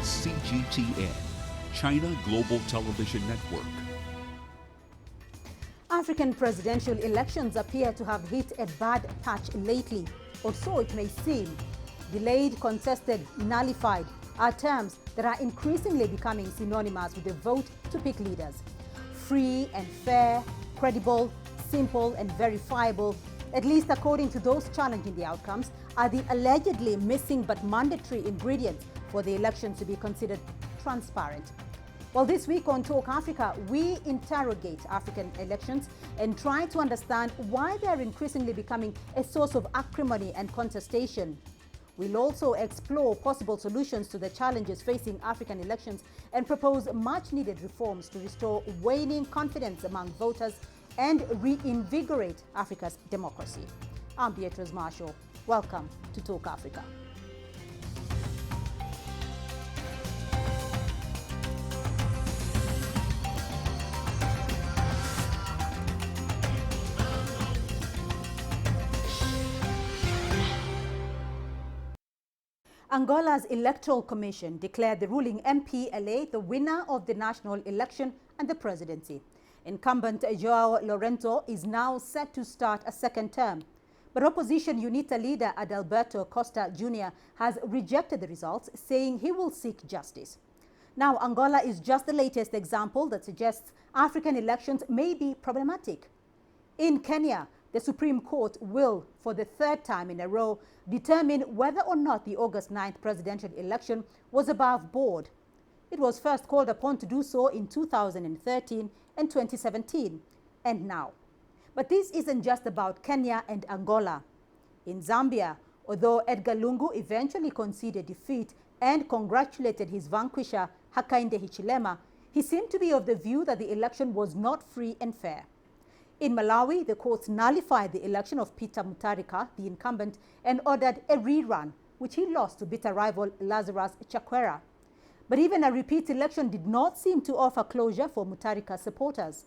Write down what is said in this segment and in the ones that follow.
is CGTN, China Global Television Network. African presidential elections appear to have hit a bad patch lately, or so it may seem. Delayed, contested, nullified are terms that are increasingly becoming synonymous with the vote to pick leaders. Free and fair, credible, simple and verifiable, at least according to those challenging the outcomes, are the allegedly missing but mandatory ingredients for the election to be considered transparent. Well, this week on Talk Africa, we interrogate African elections and try to understand why they are increasingly becoming a source of acrimony and contestation. We'll also explore possible solutions to the challenges facing African elections and propose much-needed reforms to restore waning confidence among voters and reinvigorate Africa's democracy. I'm Beatrice Marshall. Welcome to Talk Africa. Angola's Electoral Commission declared the ruling MPLA the winner of the national election and the presidency. Incumbent João Lourenço is now set to start a second term. But opposition UNITA leader Adalberto Costa Jr. has rejected the results, saying he will seek justice. Now, Angola is just the latest example that suggests African elections may be problematic. In Kenya, the Supreme Court will, for the third time in a row, determine whether or not the August 9th presidential election was above board. It was first called upon to do so in 2013 and 2017, and now. But this isn't just about Kenya and Angola. In Zambia, although Edgar Lungu eventually conceded defeat and congratulated his vanquisher, Hakainde Hichilema, he seemed to be of the view that the election was not free and fair. In Malawi, the courts nullified the election of Peter Mutharika, the incumbent, and ordered a rerun, which he lost to bitter rival Lazarus Chakwera. But even a repeat election did not seem to offer closure for Mutharika's supporters.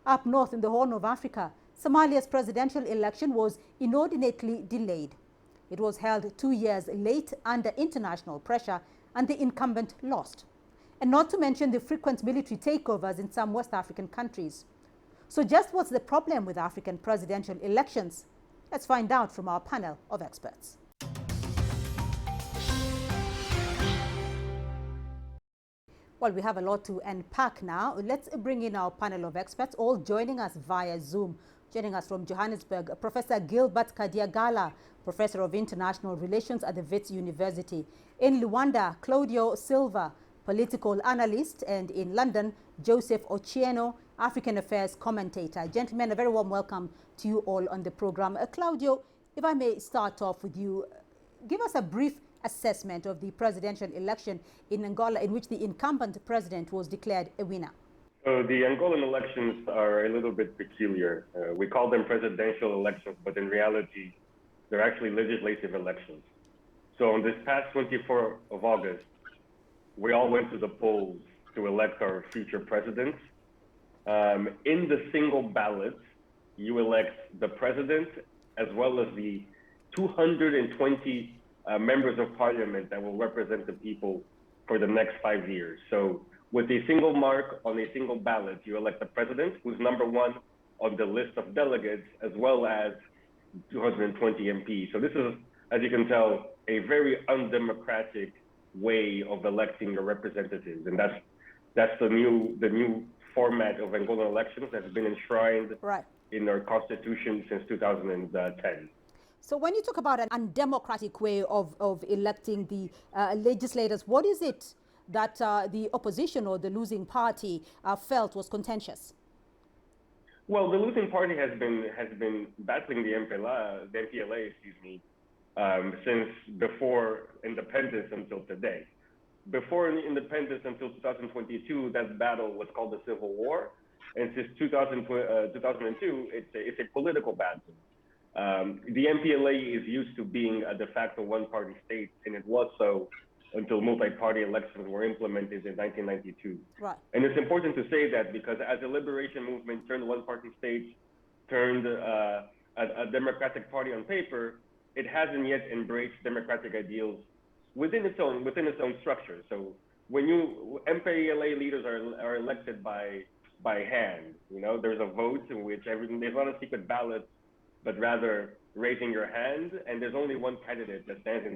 Up north in the Horn of Africa, Somalia's presidential election was inordinately delayed. It was held 2 years late under international pressure, and the incumbent lost. And not to mention the frequent military takeovers in some West African countries. So just what's the problem with African presidential elections? Let's find out from our panel of experts. Well, we have a lot to unpack now. Let's bring in our panel of experts, all joining us via Zoom. Joining us from Johannesburg, Professor Gilbert Kadiagala, Professor of International Relations at the Wits University. In Luanda, Claudio Silva, political analyst, and in London, Joseph Ochieno, African Affairs commentator. Gentlemen, a very warm welcome to you all on the program. Claudio, if I may start off with you, give us a brief assessment of the presidential election in Angola, in which the incumbent president was declared a winner. So the Angolan elections are a little bit peculiar. We call them presidential elections, but in reality, they're actually legislative elections. So on this past 24th of August, we all went to the polls to elect our future presidents. In the single ballot, you elect the president as well as the 220 members of parliament that will represent the people for the next 5 years. So with a single mark on a single ballot, you elect the president, who's number one on the list of delegates, as well as 220 MPs. So this is, as you can tell, a very undemocratic way of electing your representatives, and that's the new format of Angolan elections that's been enshrined in our constitution since 2010. So when you talk about an undemocratic way of electing the legislators, what is it that the opposition or the losing party felt was contentious? Well, the losing party has been battling the MPLA, since before independence until today. Before independence until 2022, that battle was called the Civil War, and since 2002, it's a political battle. The MPLA is used to being a de facto one-party state, and it was so until multi-party elections were implemented in 1992. Right. And it's important to say that because as the liberation movement turned one-party state, turned a democratic party on paper, it hasn't yet embraced democratic ideals within its own structure. So when you MPLA leaders are elected by hand, there's a vote in which there's not a secret ballot, but rather raising your hand, and there's only one candidate that stands in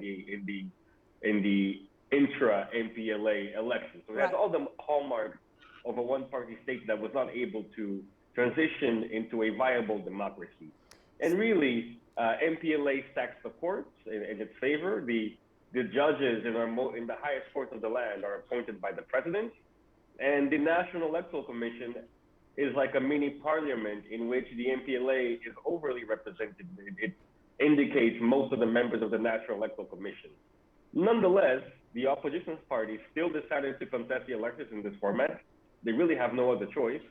the intra MPLA election. So it has all the hallmarks of a one-party state that was not able to transition into a viable democracy. And really, MPLA stacks the courts in its favor. The judges in the highest courts of the land are appointed by the president, and the National Electoral Commission is like a mini parliament in which the MPLA is overly represented. It indicates most of the members of the National Electoral Commission. Nonetheless, the opposition parties still decided to contest the elections in this format. They really have no other choice.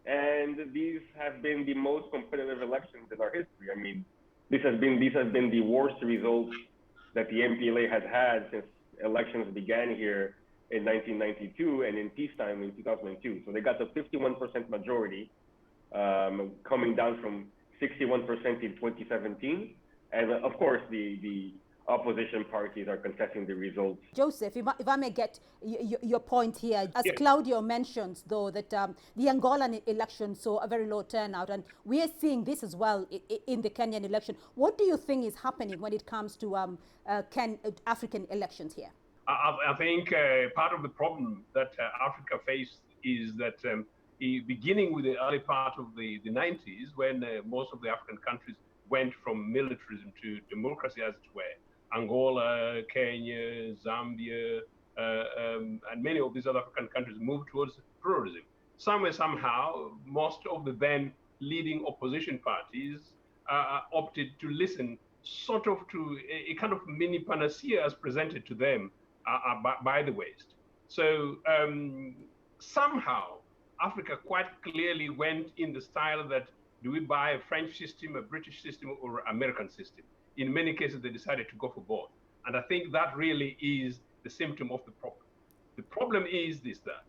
And these have been the most competitive elections in our history. I mean, these have been the worst results that the MPLA has had since elections began here in 1992 and in peacetime in 2002. So they got the 51% majority, coming down from 61% in 2017. And of course, the opposition parties are contesting the results. Joseph, if I may get your point here, as Claudio mentions, though, that the Angolan election saw a very low turnout, and we are seeing this as well in the Kenyan election. What do you think is happening when it comes to African elections here? I think part of the problem that Africa faced is that beginning with the early part of the 90s, when most of the African countries went from militarism to democracy, as it were, Angola, Kenya, Zambia, and many of these other African countries moved towards pluralism. Somewhere, somehow, most of the then leading opposition parties opted to listen sort of to a kind of mini panacea as presented to them by the West. So somehow, Africa quite clearly went in the style that, do we buy a French system, a British system, or American system? In many cases, they decided to go for both. And I think that really is the symptom of the problem. The problem is that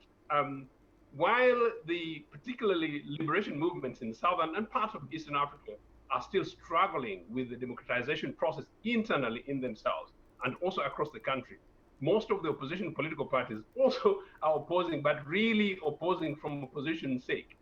while the particularly liberation movements in Southern and parts of Eastern Africa are still struggling with the democratization process internally in themselves and also across the country, most of the opposition political parties also are opposing, but really opposing from opposition's sake.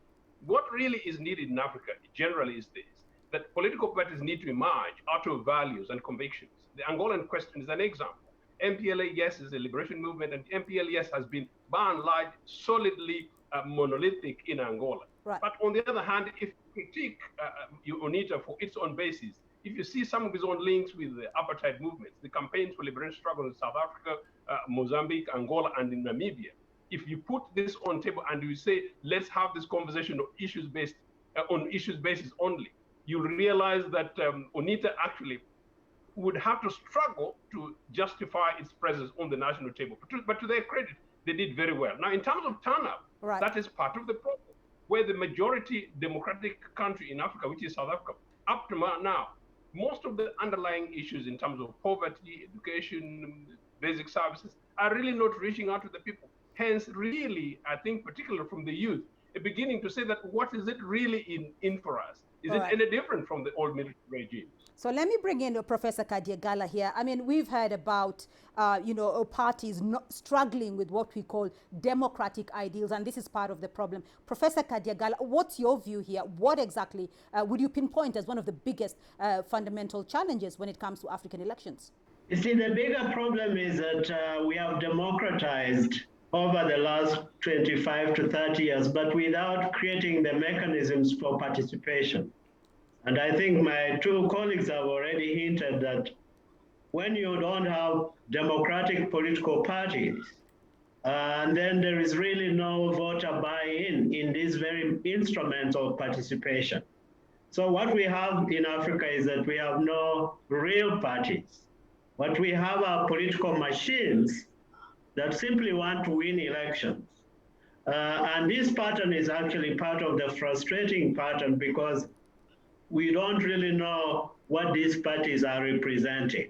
What really is needed in Africa generally is this, that political parties need to emerge out of values and convictions. The Angolan question is an example. MPLA, yes, is a liberation movement, and MPLA, yes, has been, by and large, solidly monolithic in Angola. Right. But on the other hand, if you critique UNITA for its own basis, if you see some of his own links with the apartheid movements, the campaigns for liberation struggle in South Africa, Mozambique, Angola, and in Namibia, if you put this on table and you say, let's have this conversation on issues basis only, you'll realize that UNITA actually would have to struggle to justify its presence on the national table. But to their credit, they did very well. Now, in terms of turnout, that is part of the problem, where the majority democratic country in Africa, which is South Africa, up to now, most of the underlying issues in terms of poverty, education, basic services are really not reaching out to the people. Hence, really, I think, particularly from the youth, beginning to say that what is it really in for us? Is it any different from the old military regimes? So let me bring in Professor Kadiagala here. I mean, we've heard about, parties not struggling with what we call democratic ideals, and this is part of the problem. Professor Kadiagala, what's your view here? What exactly would you pinpoint as one of the biggest fundamental challenges when it comes to African elections? You see, the bigger problem is that we have democratized over the last 25 to 30 years, but without creating the mechanisms for participation. And I think my two colleagues have already hinted that when you don't have democratic political parties, and then there is really no voter buy-in in these very instruments of participation. So what we have in Africa is that we have no real parties. What we have are political machines that simply want to win elections. And this pattern is actually part of the frustrating pattern because we don't really know what these parties are representing.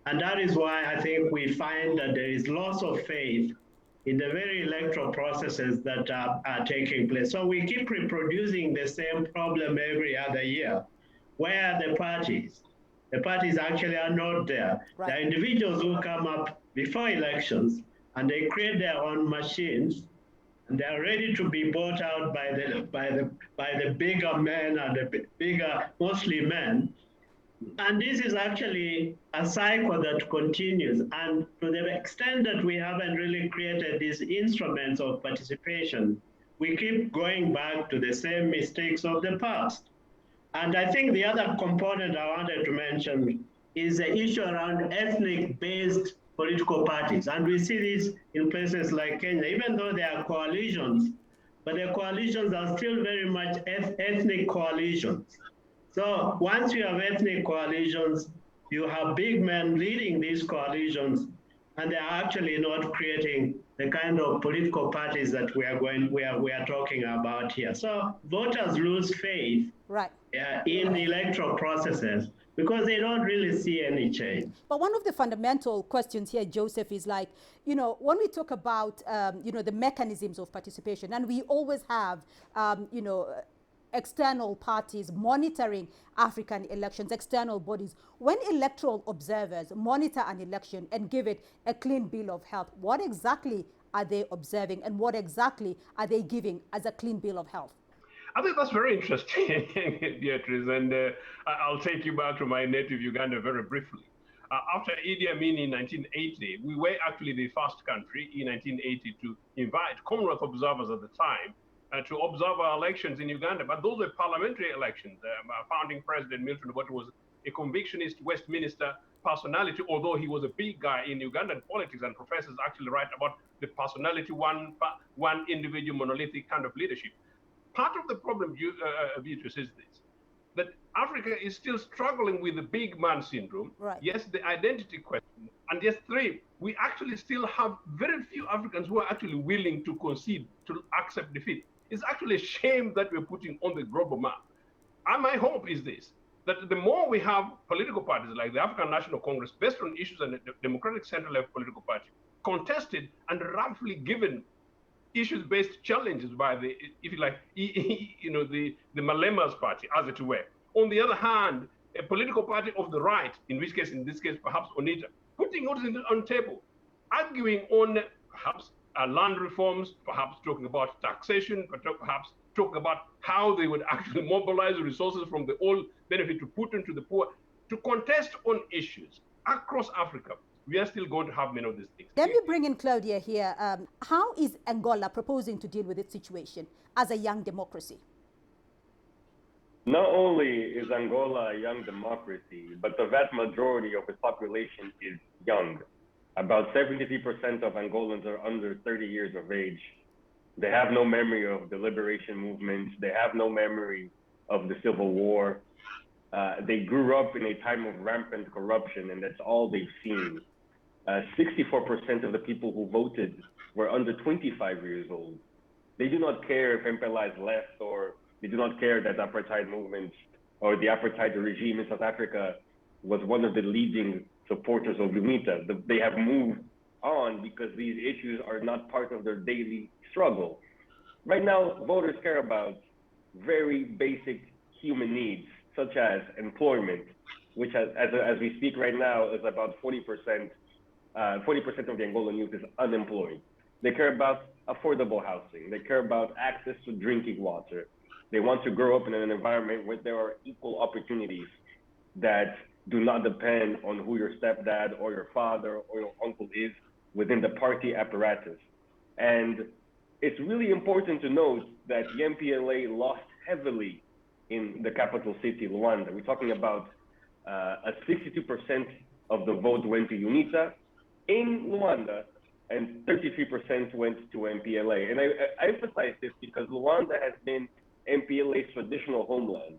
And that is why I think we find that there is loss of faith in the very electoral processes that are taking place. So we keep reproducing the same problem every other year. Where are the parties? The parties actually are not there. Right. The individuals who come up before elections and they create their own machines, and they are ready to be bought out by the bigger men and the bigger, mostly men. And this is actually a cycle that continues. And to the extent that we haven't really created these instruments of participation, we keep going back to the same mistakes of the past. And I think the other component I wanted to mention is the issue around ethnic-based political parties. And we see this in places like Kenya, even though there are coalitions, but the coalitions are still very much ethnic coalitions. So once you have ethnic coalitions, you have big men leading these coalitions, and they're actually not creating the kind of political parties that we are talking about here. So voters lose faith in the electoral processes because they don't really see any change. But one of the fundamental questions here, Joseph, is like, when we talk about, the mechanisms of participation, and we always have, external parties monitoring African elections, external bodies. When electoral observers monitor an election and give it a clean bill of health, what exactly are they observing and what exactly are they giving as a clean bill of health? I think that's very interesting, Beatrice, and I'll take you back to my native Uganda very briefly. After Idi Amin in 1980, we were actually the first country in 1980 to invite Commonwealth observers at the time to observe our elections in Uganda. But those were parliamentary elections. Our founding president, Milton Obote, was a convictionist Westminster personality, although he was a big guy in Ugandan politics, and professors actually write about the personality, one individual monolithic kind of leadership. Part of the problem, Beatrice, is this, that Africa is still struggling with the big man syndrome. Right. Yes, the identity question. And yes, three, we actually still have very few Africans who are actually willing to concede, to accept defeat. It's actually a shame that we're putting on the global map. And my hope is this, that the more we have political parties like the African National Congress, based on issues and the Democratic Center-left political party, contested and roughly given issues-based challenges by the, if you like, the Malema's party, as it were. On the other hand, a political party of the right, in this case, perhaps UNITA, putting it on the table, arguing on perhaps land reforms, perhaps talking about taxation, but perhaps talking about how they would actually mobilize resources from the oil benefit to put into the poor, to contest on issues across Africa. We are still going to have many of these things. Let me bring in Claudia here. How is Angola proposing to deal with its situation as a young democracy? Not only is Angola a young democracy, but the vast majority of its population is young. About 73% of Angolans are under 30 years of age. They have no memory of the liberation movements. They have no memory of the Civil War. They grew up in a time of rampant corruption, and that's all they've seen. 64% of the people who voted were under 25 years old. They do not care if MPLA is left, or they do not care that the apartheid movement or the apartheid regime in South Africa was one of the leading supporters of UNITA. They have moved on because these issues are not part of their daily struggle. Right now, voters care about very basic human needs, such as employment, which as we speak right now is about 40% of the Angolan youth is unemployed. They care about affordable housing. They care about access to drinking water. They want to grow up in an environment where there are equal opportunities that do not depend on who your stepdad or your father or your uncle is within the party apparatus. And it's really important to note that the MPLA lost heavily in the capital city, Luanda. We're talking about a 62% of the vote went to UNITA in Luanda, and 33% went to MPLA. And I emphasize this because Luanda has been MPLA's traditional homeland.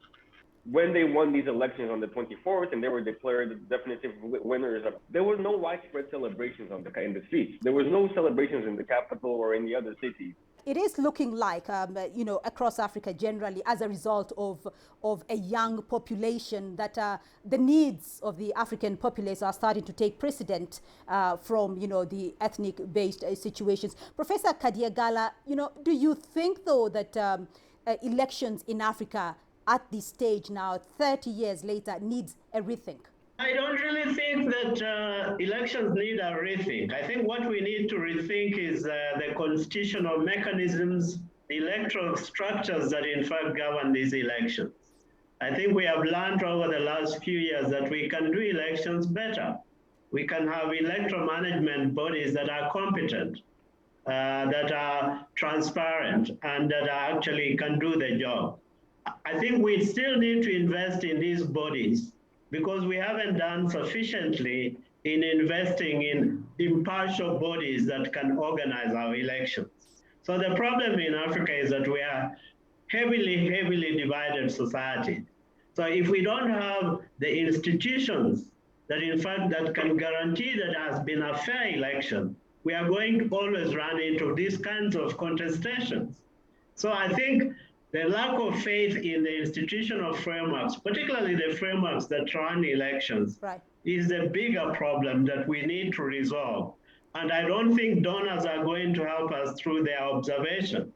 When they won these elections on the 24th and they were declared definitive winners, there were no widespread celebrations in the streets. There was no celebrations in the capital or in the other cities. It is looking like, across Africa generally, as a result of a young population, that the needs of the African populace are starting to take precedent from, the ethnic-based situations. Professor Kadiagala, do you think, though, that elections in Africa at this stage now, 30 years later, needs a rethink? I don't really think that elections need a rethink. I think what we need to rethink is the constitutional mechanisms, the electoral structures that in fact govern these elections. I think we have learned over the last few years that we can do elections better. We can have electoral management bodies that are competent, that are transparent, and that actually can do the job. I think we still need to invest in these bodies because we haven't done sufficiently in investing in impartial bodies that can organize our elections. So the problem in Africa is that we are heavily divided society. So if we don't have the institutions that in fact that can guarantee that there has been a fair election, we are going to always run into these kinds of contestations. So I think the lack of faith in the institutional frameworks, particularly the frameworks that run elections, is the bigger problem that we need to resolve. And I don't think donors are going to help us through their observations.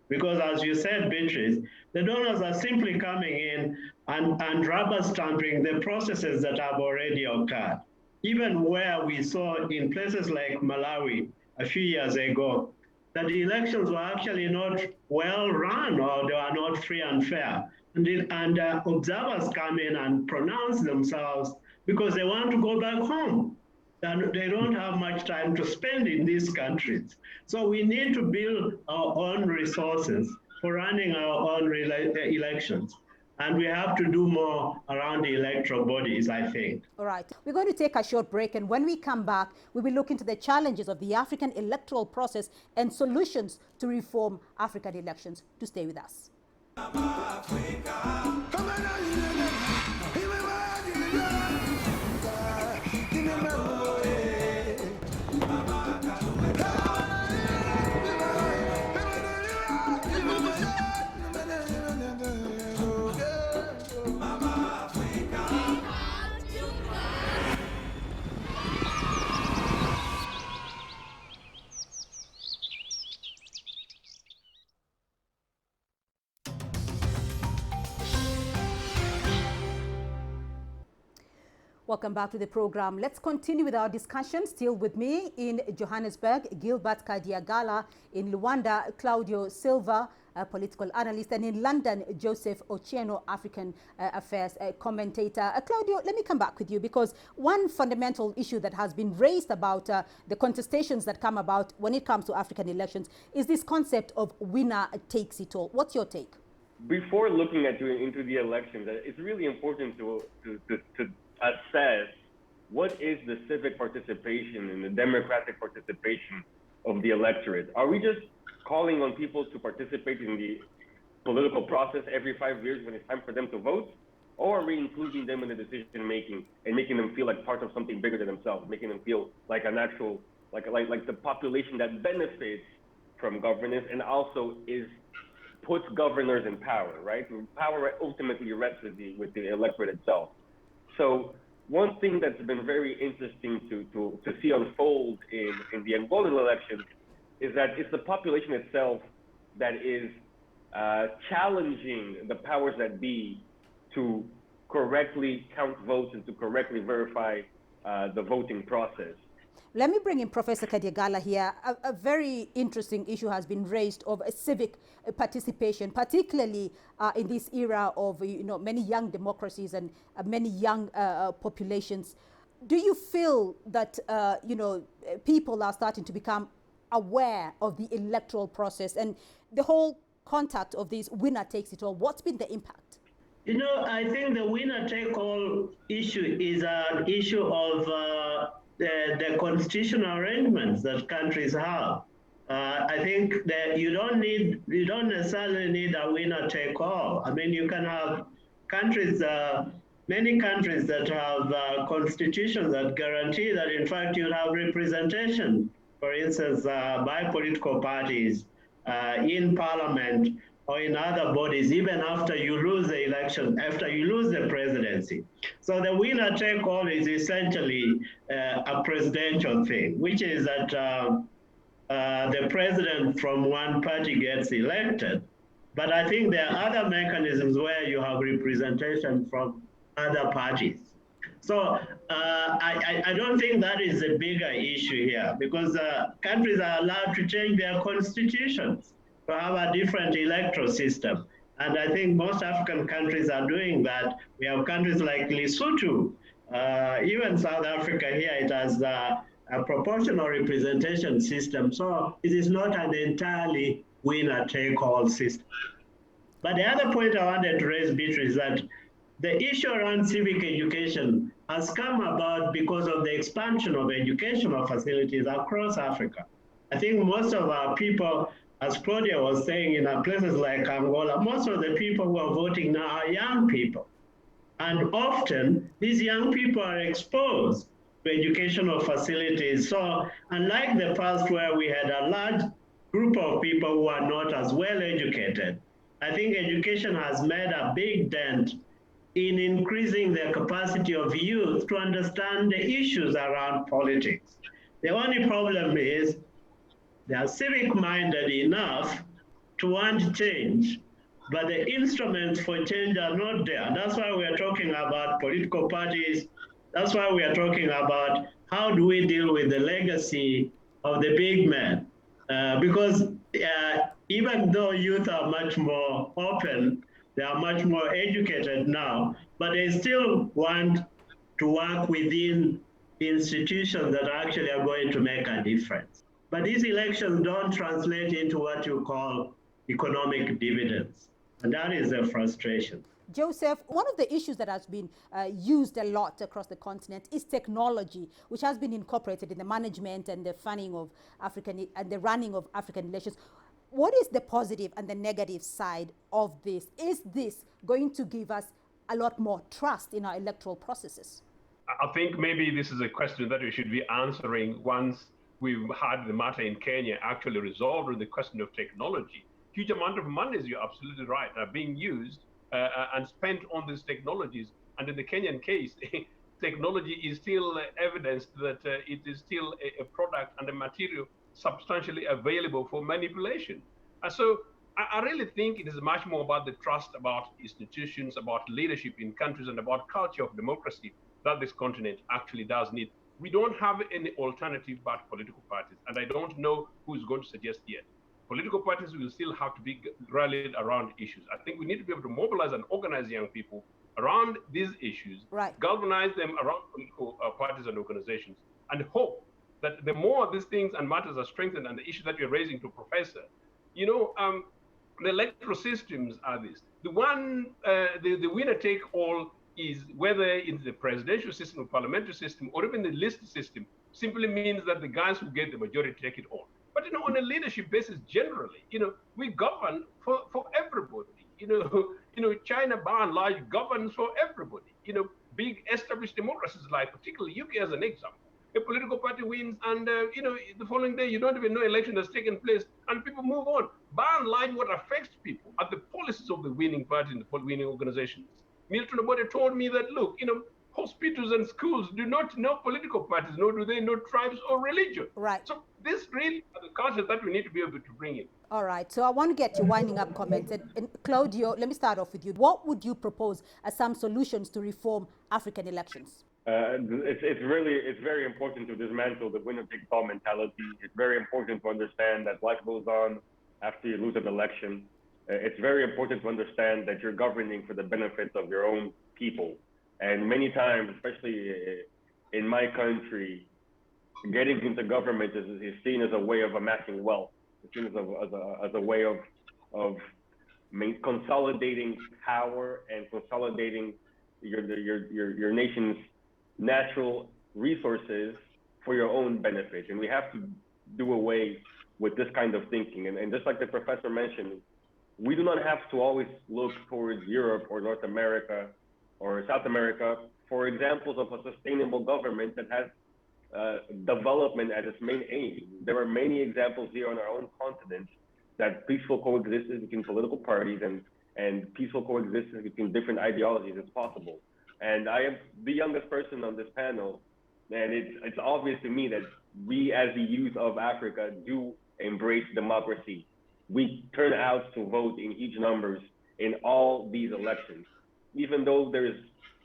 Because as you said, Beatrice, the donors are simply coming in and rubber stamping the processes that have already occurred. Even where we saw in places like Malawi a few years ago, that the elections were actually not well run or they are not free and fair. And observers come in and pronounce themselves because they want to go back home. And they don't have much time to spend in these countries. So we need to build our own resources for running our own elections. And we have to do more around the electoral bodies, I think. All right. We're going to take a short break. And when we come back, we will look into the challenges of the African electoral process and solutions to reform African elections. To stay with us. Welcome back to the program. Let's continue with our discussion. Still with me in Johannesburg, Gilbert Kadiagala; in Luanda, Claudio Silva, a political analyst; and in London, Joseph Ochieno, African affairs commentator. Claudio, let me come back with you because one fundamental issue that has been raised about the contestations that come about when it comes to African elections is this concept of winner takes it all. What's your take? Before looking into the elections, it's really important to assess what is the civic participation and the democratic participation of the electorate. Are we just calling on people to participate in the political process every 5 years when it's time for them to vote? Or are we including them in the decision making and making them feel like part of something bigger than themselves, making them feel like an actual, like the population that benefits from governance and also puts governors in power, right? Power ultimately rests with the electorate itself. So one thing that's been very interesting to see unfold in the Angolan elections is that it's the population itself that is challenging the powers that be to correctly count votes and to correctly verify the voting process. Let me bring in Professor Kadiagala here. A very interesting issue has been raised of civic participation, particularly in this era of many young democracies and many young populations. Do you feel that people are starting to become aware of the electoral process and the whole contact of this winner takes it all? What's been the impact? I think the winner take all issue is an issue of the constitutional arrangements that countries have. I think that you don't necessarily need a winner take all. I mean, you can have countries, many countries that have constitutions that guarantee that in fact you have representation, for instance, by political parties in parliament or in other bodies, even after you lose the election, after you lose the presidency. So the winner take all is essentially a presidential thing, which is that the president from one party gets elected. But I think there are other mechanisms where you have representation from other parties. So I don't think that is a bigger issue here, because countries are allowed to change their constitutions to have a different electoral system. And I think most African countries are doing that. We have countries like Lesotho, even South Africa here, it has a proportional representation system. So it is not an entirely winner-take-all system. But the other point I wanted to raise, Beatrice, is that the issue around civic education has come about because of the expansion of educational facilities across Africa. I think most of our people, as Claudia was saying, in places like Angola, most of the people who are voting now are young people. And often, these young people are exposed to educational facilities. So unlike the past where we had a large group of people who are not as well educated, I think education has made a big dent in increasing the capacity of youth to understand the issues around politics. The only problem is they are civic-minded enough to want change, but the instruments for change are not there. That's why we are talking about political parties. That's why we are talking about how do we deal with the legacy of the big men. Because even though youth are much more open, they are much more educated now, but they still want to work within institutions that actually are going to make a difference. But these elections don't translate into what you call economic dividends. And that is a frustration. Joseph, one of the issues that has been used a lot across the continent is technology, which has been incorporated in the management and the funding of African and the running of African elections. What is the positive and the negative side of this? Is this going to give us a lot more trust in our electoral processes? I think maybe this is a question that we should be answering once we've had the matter in Kenya actually resolved with the question of technology. Huge amount of monies, you're absolutely right, are being used and spent on these technologies. And in the Kenyan case, technology is still evidence that it is still a product and a material substantially available for manipulation. And so I really think it is much more about the trust about institutions, about leadership in countries, and about culture of democracy that this continent actually does need. We don't have any alternative but political parties, and I don't know who is going to suggest yet. Political parties will still have to be rallied around issues. I think we need to be able to mobilize and organize young people around these issues, right, galvanize them around political parties and organizations, and hope that the more these things and matters are strengthened, and the issue that you're raising to Professor, the electoral systems are this. The one, the winner take all is whether in the presidential system or parliamentary system or even the list system simply means that the guys who get the majority take it all. But on a leadership basis, generally, we govern for everybody. China by and large governs for everybody. Big established democracies like particularly UK as an example. A political party wins, and the following day you don't even know election has taken place, and people move on. By and large, what affects people are the policies of the winning party and the winning organizations. Milton Obote told me that, look, hospitals and schools do not know political parties, nor do they know tribes or religion. Right. So this really are the cultures that we need to be able to bring in. All right. So I want to get your winding up comments. And Claudio, let me start off with you. What would you propose as some solutions to reform African elections? It's very important to dismantle the winner-take-all mentality. It's very important to understand that life goes on after you lose an election. It's very important to understand that you're governing for the benefit of your own people. And many times, especially in my country, getting into government is seen as a way of amassing wealth. It's seen as a way of consolidating power and consolidating your nation's natural resources for your own benefit. And we have to do away with this kind of thinking. And just like the professor mentioned, we do not have to always look towards Europe or North America or South America for examples of a sustainable government that has development as its main aim. There are many examples here on our own continent that peaceful coexistence between political parties and peaceful coexistence between different ideologies is possible. And I am the youngest person on this panel, and it's obvious to me that we as the youth of Africa do embrace democracy. We turn out to vote in huge numbers in all these elections. Even though there's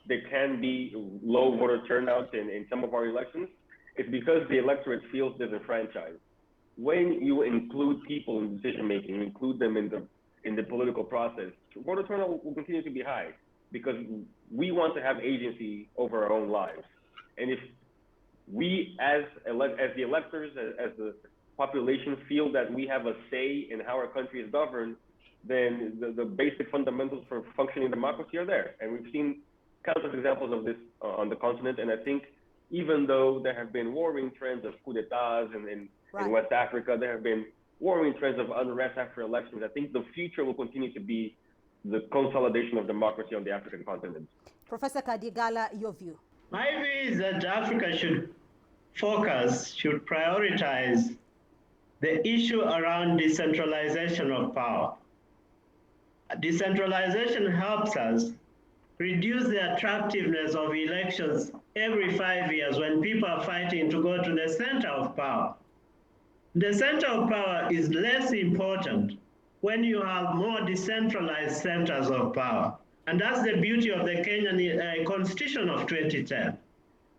there can be low voter turnout in some of our elections, it's because the electorate feels disenfranchised. When you include people in decision making, include them in the political process, voter turnout will continue to be high because we want to have agency over our own lives. And if we, as the electors, as the population, feel that we have a say in how our country is governed, then the basic fundamentals for functioning democracy are there. And we've seen countless examples of this on the continent. And I think even though there have been worrying trends of coup d'etats in West Africa, there have been worrying trends of unrest after elections, I think the future will continue to be the consolidation of democracy on the African continent. Professor Kadiagala, your view? My view is that Africa should prioritize the issue around decentralization of power. Decentralization helps us reduce the attractiveness of elections every 5 years when people are fighting to go to the center of power. The center of power is less important when you have more decentralized centers of power. And that's the beauty of the Kenyan Constitution of 2010,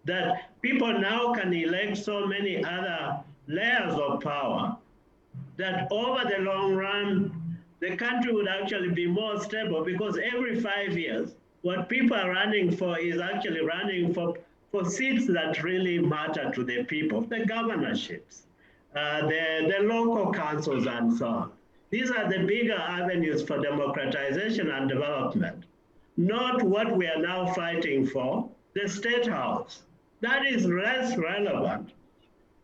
that people now can elect so many other layers of power that over the long run, the country would actually be more stable, because every 5 years, what people are running for is actually running for seats that really matter to the people, the governorships, the local councils, and so on. These are the bigger avenues for democratization and development, not what we are now fighting for, the State House. That is less relevant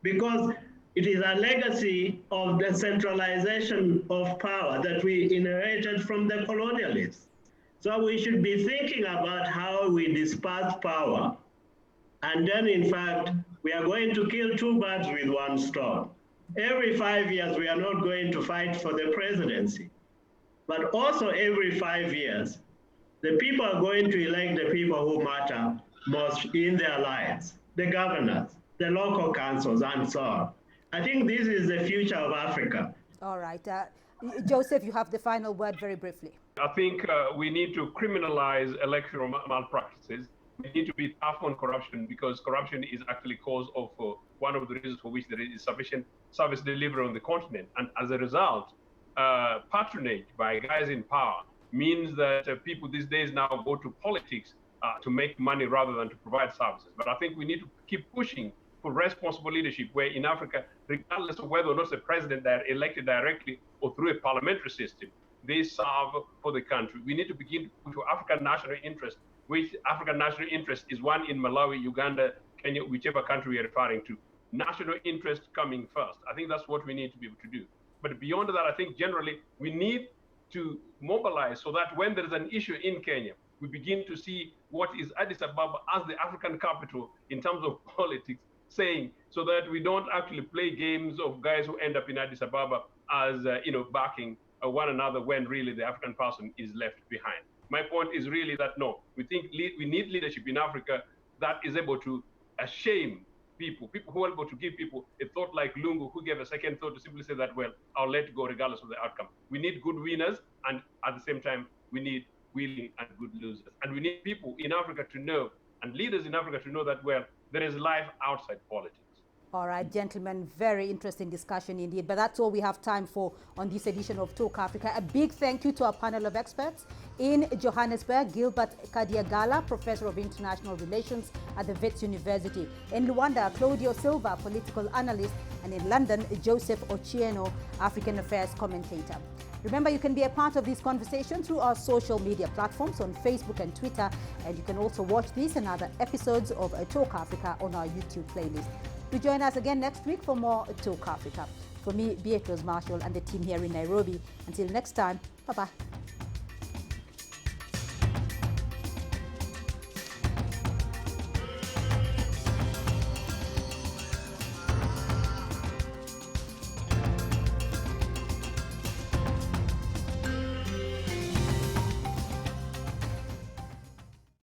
because it is a legacy of the centralization of power that we inherited from the colonialists. So we should be thinking about how we disperse power. And then, in fact, we are going to kill two birds with one stone. Every 5 years, we are not going to fight for the presidency. But also every 5 years, the people are going to elect the people who matter most in their lives, the governors, the local councils, and so on. I think this is the future of Africa. All right. Joseph, you have the final word very briefly. I think we need to criminalize electoral malpractices. We need to be tough on corruption, because corruption is actually cause of one of the reasons for which there is sufficient service delivery on the continent. And as a result, patronage by guys in power means that people these days now go to politics to make money rather than to provide services. But I think we need to keep pushing for responsible leadership, where in Africa, regardless of whether or not the president that are elected directly or through a parliamentary system, they serve for the country. We need to begin to African national interest, which African national interest is one in Malawi, Uganda, Kenya, whichever country we are referring to. National interest coming first. I think that's what we need to be able to do. But beyond that, I think generally we need to mobilize so that when there is an issue in Kenya, we begin to see what is Addis Ababa as the African capital in terms of politics saying, so that we don't actually play games of guys who end up in Addis Ababa as backing one another when really the African person is left behind. My point is really that no, we think we need leadership in Africa that is able to shame people who are able to give people a thought like Lungu, who gave a second thought to simply say that, well, I'll let go regardless of the outcome. We need good winners, and at the same time, we need willing and good losers. And we need people in Africa to know, and leaders in Africa to know that, well, there is life outside politics. All right, gentlemen, very interesting discussion indeed. But that's all we have time for on this edition of Talk Africa. A big thank you to our panel of experts. In Johannesburg, Gilbert Kadiagala, Professor of International Relations at the Wits University. In Luanda, Claudio Silva, political analyst. And in London, Joseph Ochieno, African Affairs commentator. Remember, you can be a part of this conversation through our social media platforms on Facebook and Twitter. And you can also watch these and other episodes of Talk Africa on our YouTube playlist. Do join us again next week for more Talk Africa. For me, Beatrice Marshall, and the team here in Nairobi. Until next time, bye-bye.